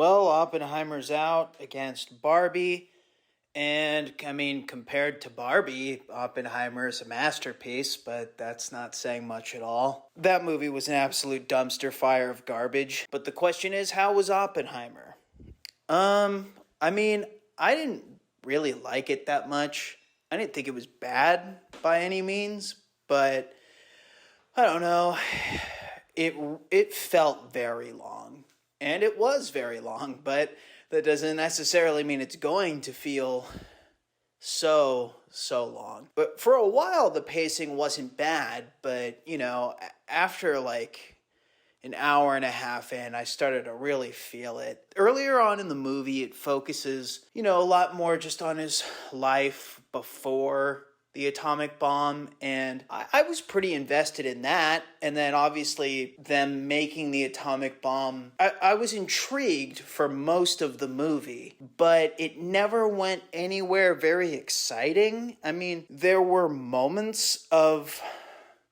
Well, Oppenheimer's out against Barbie. And I mean, compared to Barbie, Oppenheimer is a masterpiece, but that's not saying much at all. That movie was an absolute dumpster fire of garbage. But the question is, how was Oppenheimer? I mean, I didn't really like it that much. I didn't think it was bad by any means, but I don't know. It felt very long, and it was very long, but that doesn't necessarily mean it's going to feel so long. But for a while, the pacing wasn't bad, but after like an hour and a half in, I started to really feel it. Earlier on in the movie, it focuses, a lot more just on his life before the atomic bomb, and I was pretty invested in that. And then obviously them making the atomic bomb, I was intrigued for most of the movie, but it never went anywhere very exciting. I mean, there were moments of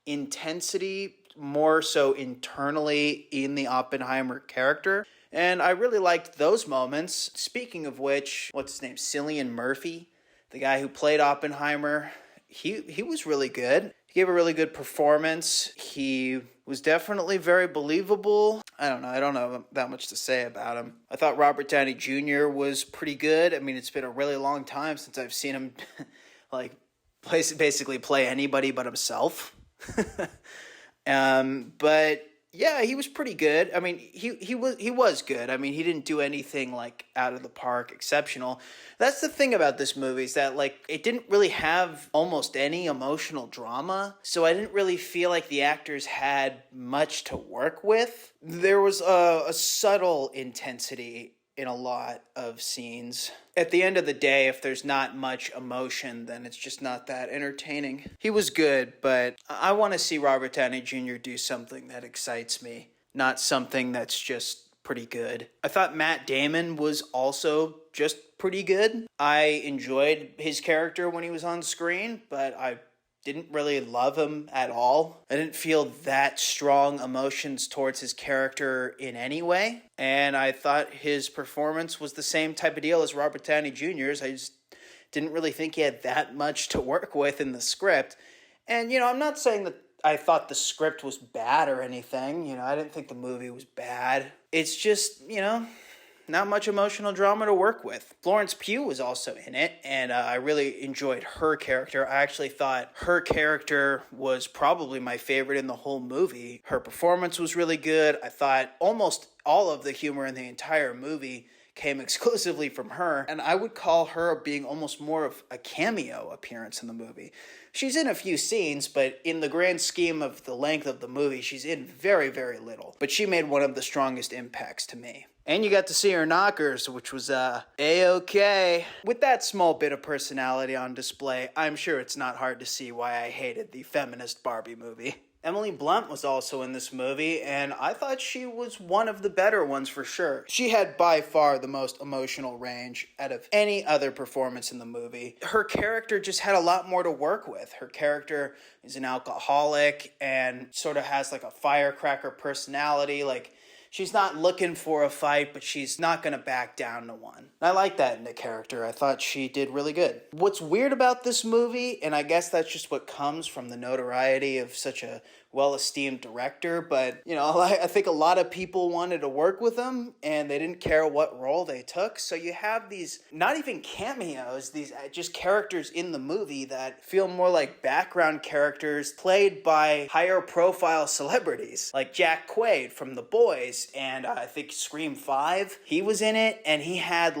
intensity, more so internally in the Oppenheimer character, and I really liked those moments. Speaking of which, what's his name? Cillian Murphy, the guy who played Oppenheimer. He was really good. He gave a really good performance. He was definitely very believable. I don't know that much to say about him. I thought Robert Downey Jr. was pretty good. I mean, it's been a really long time since I've seen him basically play anybody but himself. But yeah, he was pretty good. I mean, he was good. I mean, he didn't do anything like out of the park, exceptional. That's the thing about this movie, is that it didn't really have almost any emotional drama. So I didn't really feel like the actors had much to work with. There was a subtle intensity in a lot of scenes. At the end of the day, if there's not much emotion, then it's just not that entertaining. He was good, but I want to see Robert Downey Jr. do something that excites me, not something that's just pretty good. I thought Matt Damon was also just pretty good. I enjoyed his character when he was on screen, but I didn't really love him at all. I didn't feel that strong emotions towards his character in any way. And I thought his performance was the same type of deal as Robert Downey Jr.'s. I just didn't really think he had that much to work with in the script. And, I'm not saying that I thought the script was bad or anything. I didn't think the movie was bad. It's just, not much emotional drama to work with. Florence Pugh was also in it, and I really enjoyed her character. I actually thought her character was probably my favorite in the whole movie. Her performance was really good. I thought almost all of the humor in the entire movie came exclusively from her, and I would call her being almost more of a cameo appearance in the movie. She's in a few scenes, but in the grand scheme of the length of the movie, she's in very, very little. But she made one of the strongest impacts to me. And you got to see her knockers, which was A-okay. With that small bit of personality on display, I'm sure it's not hard to see why I hated the feminist Barbie movie. Emily Blunt was also in this movie, and I thought she was one of the better ones for sure. She had by far the most emotional range out of any other performance in the movie. Her character just had a lot more to work with. Her character is an alcoholic and sort of has a firecracker personality. She's not looking for a fight, but she's not going to back down to one. I like that in the character. I thought she did really good. What's weird about this movie, and I guess that's just what comes from the notoriety of such a well-esteemed director, but, I think a lot of people wanted to work with him, and they didn't care what role they took, so you have these, not even cameos, these just characters in the movie that feel more like background characters played by higher-profile celebrities, like Jack Quaid from The Boys, and I think Scream 5, he was in it, and he had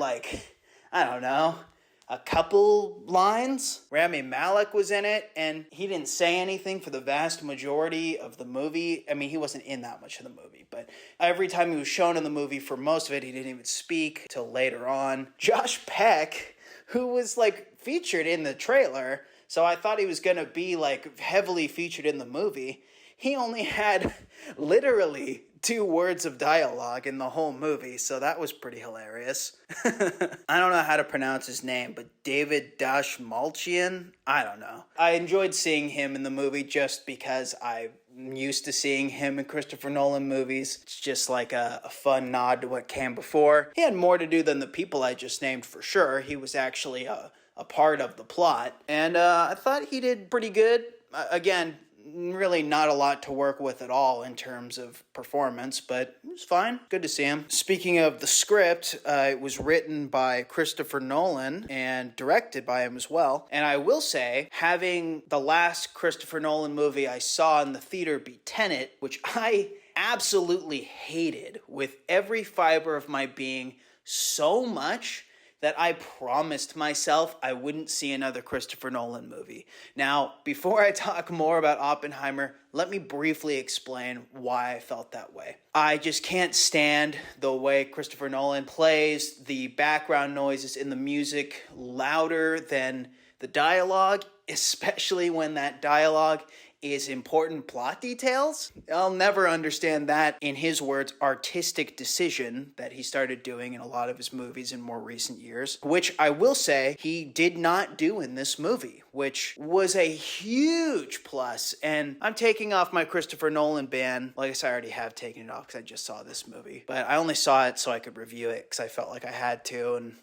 a couple lines. Rami Malek was in it, and he didn't say anything for the vast majority of the movie. I mean, he wasn't in that much of the movie, but every time he was shown in the movie for most of it, he didn't even speak till later on. Josh Peck, who was featured in the trailer, so I thought he was gonna be heavily featured in the movie. He only had literally 2 words of dialogue in the whole movie, so that was pretty hilarious. I don't know how to pronounce his name, but David Dashmalchian? I don't know. I enjoyed seeing him in the movie just because I I'm used to seeing him in Christopher Nolan movies. It's just like a fun nod to what came before. He had more to do than the people I just named for sure. He was actually a part of the plot. And I thought he did pretty good. Again, really not a lot to work with at all in terms of performance, but it was fine. Good to see him. Speaking of the script, it was written by Christopher Nolan and directed by him as well. And I will say, having the last Christopher Nolan movie I saw in the theater be Tenet, which I absolutely hated with every fiber of my being so much that I promised myself I wouldn't see another Christopher Nolan movie. Now, before I talk more about Oppenheimer, let me briefly explain why I felt that way. I just can't stand the way Christopher Nolan plays the background noises in the music louder than the dialogue, especially when that dialogue is important plot details. I'll never understand that, in his words, artistic decision that he started doing in a lot of his movies in more recent years, which I will say he did not do in this movie, which was a huge plus. And I'm taking off my Christopher Nolan ban. Well, I guess I already have taken it off because I just saw this movie, but I only saw it so I could review it because I felt like I had to. And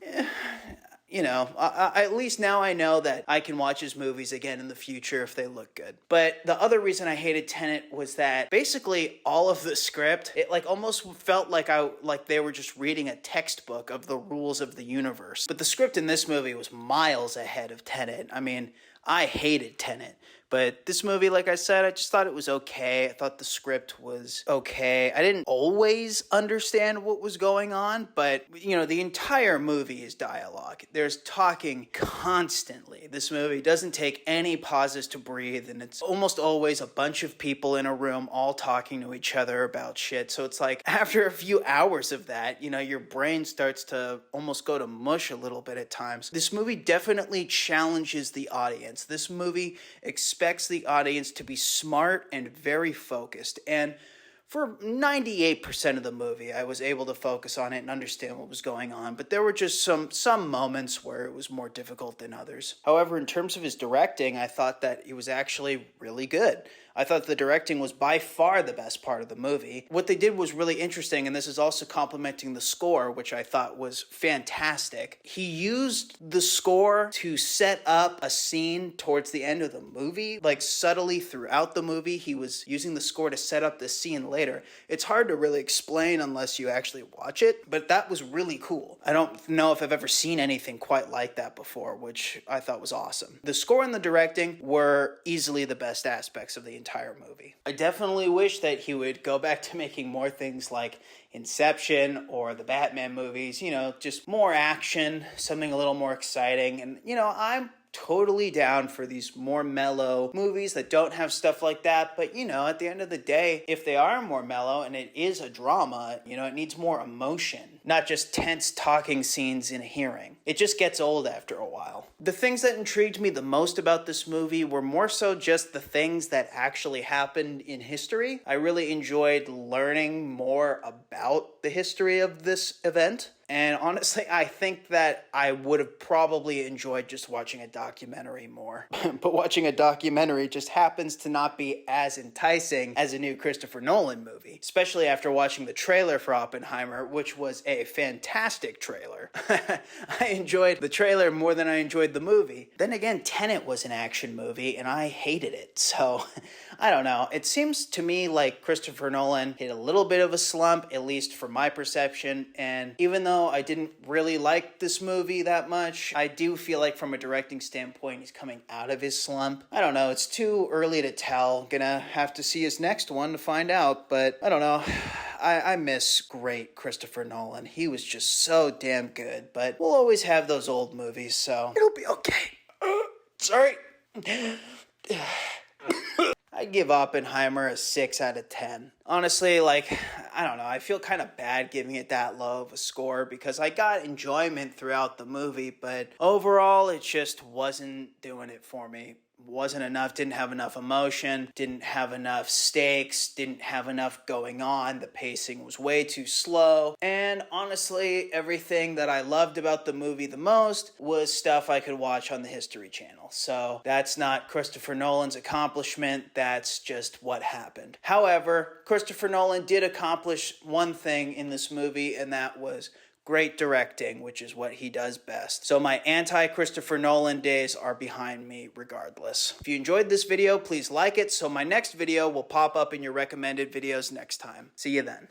you know, I at least now I know that I can watch his movies again in the future if they look good. But the other reason I hated Tenet was that basically all of the script, it like almost felt like they were just reading a textbook of the rules of the universe. But the script in this movie was miles ahead of Tenet. I mean, I hated Tenet. But this movie, like I said, I just thought it was okay. I thought the script was okay. I didn't always understand what was going on, but, you know, the entire movie is dialogue. There's talking constantly. This movie doesn't take any pauses to breathe, and it's almost always a bunch of people in a room all talking to each other about shit. So it's like, after a few hours of that, you know, your brain starts to almost go to mush a little bit at times. This movie definitely challenges the audience. This movie expects the audience to be smart and very focused. And for 98% of the movie, I was able to focus on it and understand what was going on. But there were just some moments where it was more difficult than others. However, in terms of his directing, I thought that it was actually really good. I thought the directing was by far the best part of the movie. What they did was really interesting, and this is also complimenting the score, which I thought was fantastic. He used the score to set up a scene towards the end of the movie, like subtly throughout the movie. He was using the score to set up the scene later. It's hard to really explain unless you actually watch it, but that was really cool. I don't know if I've ever seen anything quite like that before, which I thought was awesome. The score and the directing were easily the best aspects of the entire movie. I definitely wish that he would go back to making more things like Inception or the Batman movies, you know, just more action, something a little more exciting. And, you know, I'm totally down for these more mellow movies that don't have stuff like that. But, you know, at the end of the day, if they are more mellow and it is a drama, you know, it needs more emotion, not just tense talking scenes in a hearing. It just gets old after a while. The things that intrigued me the most about this movie were more so just the things that actually happened in history. I really enjoyed learning more about the history of this event. And honestly, I think that I would have probably enjoyed just watching a documentary more. But watching a documentary just happens to not be as enticing as a new Christopher Nolan movie, especially after watching the trailer for Oppenheimer, which was a fantastic trailer. I enjoyed the trailer more than I enjoyed the movie. Then again, Tenet was an action movie, and I hated it. So, I don't know. It seems to me like Christopher Nolan hit a little bit of a slump, at least from my perception, and even though I didn't really like this movie that much, I do feel like from a directing standpoint, he's coming out of his slump. I don't know, it's too early to tell. Gonna have to see his next one to find out, but I don't know. I miss great Christopher Nolan. He was just so damn good, but we'll always have those old movies, so it'll be okay. Sorry. I'd give Oppenheimer a 6 out of 10. Honestly, like, I don't know, I feel kind of bad giving it that low of a score because I got enjoyment throughout the movie, but overall, it just wasn't doing it for me. wasn't enough, didn't have enough emotion, didn't have enough stakes, didn't have enough going on. The pacing was way too slow. And honestly, everything that I loved about the movie the most was stuff I could watch on the History Channel. So that's not Christopher Nolan's accomplishment, that's just what happened. However, Christopher Nolan did accomplish one thing in this movie, and that was great directing, which is what he does best. So my anti-Christopher Nolan days are behind me regardless. If you enjoyed this video, please like it so my next video will pop up in your recommended videos next time. See you then.